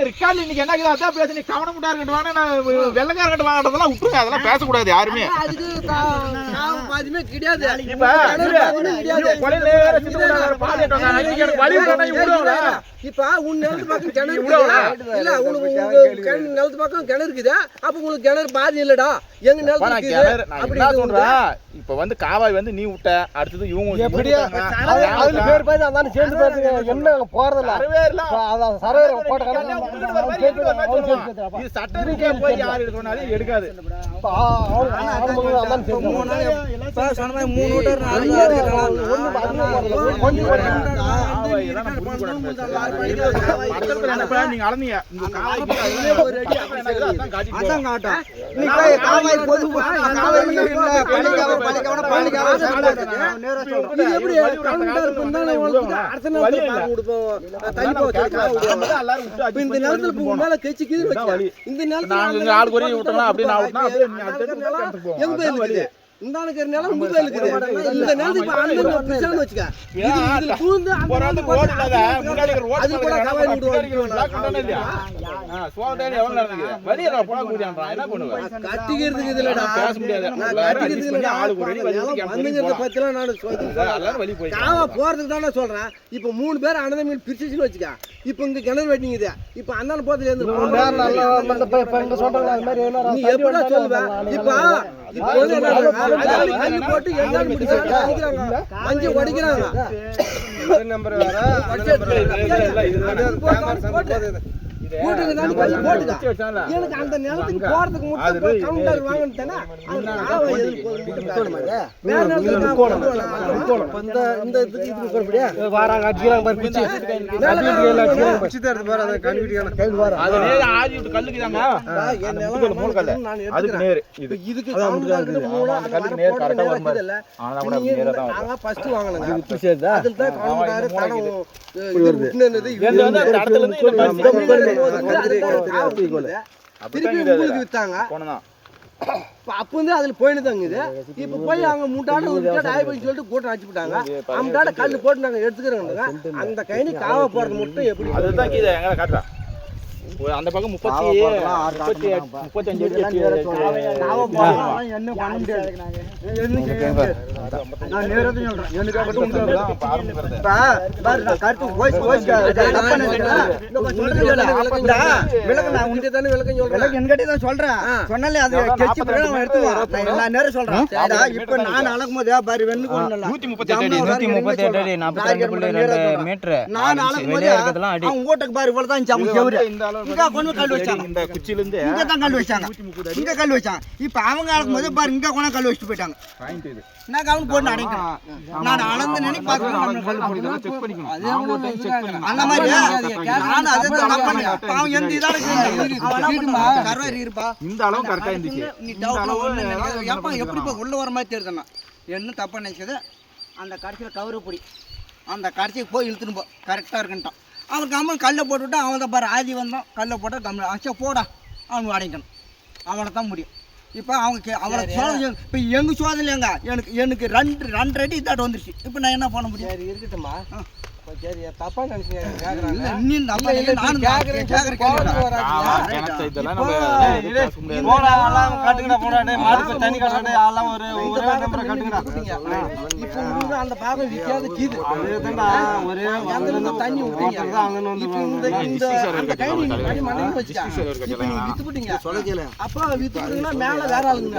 ரிக்கார்ட் இன்னைக்கு என்ன ஆகுது அதான் பேச. நீ கவனம் முட்டா இருக்கட்டும் வாங்க, நான் வெள்ளக்காரங்கிட்ட வாங்கறதெல்லாம் விட்டுருங்க, அதெல்லாம் பேசக்கூடாது யாருமே. அதுக்கு பாதிமே கிடையாது. இப்ப கொலையில இப்ப உன் நிலத்து பக்கம் கிணறு இல்ல, உனக்கு நிலத்து பக்கம் கிணறு இருக்குது. அப்ப உங்களுக்கு கிணறு பாதி இல்லடா, எங்க நிலத்து அப்படி சொல்றேன். இப்ப வந்து காவாய் வந்து நீ விட்ட, அடுத்தது இவங்க எப்படியா அதுல பேர் பாதி அந்தானே சேர்ந்து பாருங்க. என்ன போறதில்ல சரவே போட்ட இது சட்டத்துக்கே போய் யார் எடுக்கணும்னாலும் எடுக்காது. நீங்க அளந்தீங்க போறதுக்கு தானே சொல்றேன். இப்ப 3 பேர் அனந்த மீன் பிரிச்சுன்னு வச்சுக்க. இப்ப இங்க கிணறு வெட்டிங்குது. இப்ப அந்தான போதுல இருந்து நீ எப்படா சொல்லுவ? இப்ப போட்டு எல்லாம் முடிச்சாங்க, மஞ்ச உடைக்கிறாங்க. நம்பர் எனக்கு அந்த நிலத்துக்கு போறதுக்கு மட்டும் கவுண்டர் வாங்கிட்டேன்னா அப்ப வந்து அதுல போயிட்டு தாங்குது. இப்ப போய் அவங்க முட்டாட சொல்லிட்டு கூட்டம் அடிச்சு விட்டாங்க. அவங்களாட கல்லு போட்டு நாங்க எடுத்துக்கிறோங்க. அந்த கைனி காவ போறது மட்டும் எப்படி காட்டுறா அந்த பக்கம் 35 இப்ப அவங்க ஆளும்போது பாரு இங்க கொண்டு கல் வச்சுட்டு போயிட்டாங்க. நான் கவுன் போட்டு அடைக்கணும். நான் அளந்து நினைச்சு பார்க்கணும். அந்த மாதிரி நான் அதை தான் பண்ணேன். அவன் எந்த இதால கர்வாரி இருப்பா இந்த அளவு கரெக்டா இருந்துச்சு. நீ டவுட் எப்படி உள்ள வர மாதிரி தெரியுதுண்ணா. என்ன தப்பா நினைச்சது அந்த கடைசியில் கவுரு பொடி அந்த கடைசிக்கு போய் இழுத்துன்னு போ கரெக்டாக இருக்குன்ட்டான். அவன் கம்மன் கல்லை போட்டுவிட்டு அவன் தான் பாரு ஆதி வந்தான் கல்லை போட்டால் கம்மல் ஆச்சா போடா அவனுக்கு அடைக்கணும். அவனை தான் முடியும். இப்போ அவங்க அவனை சோதனை இப்போ எங்கள் சோதனைங்க எனக்கு 2 அடி தாட்டு வந்துருச்சு. இப்போ நான் என்ன பண்ண முடியும்? சரி இருக்கட்டும்மா. சரி தப்பா அந்த பாகம் விற்காத கீது தண்ணி வித்துட்டீங்க. அப்போ வித்துட்டீங்கன்னா மேல வேற ஆளுங்க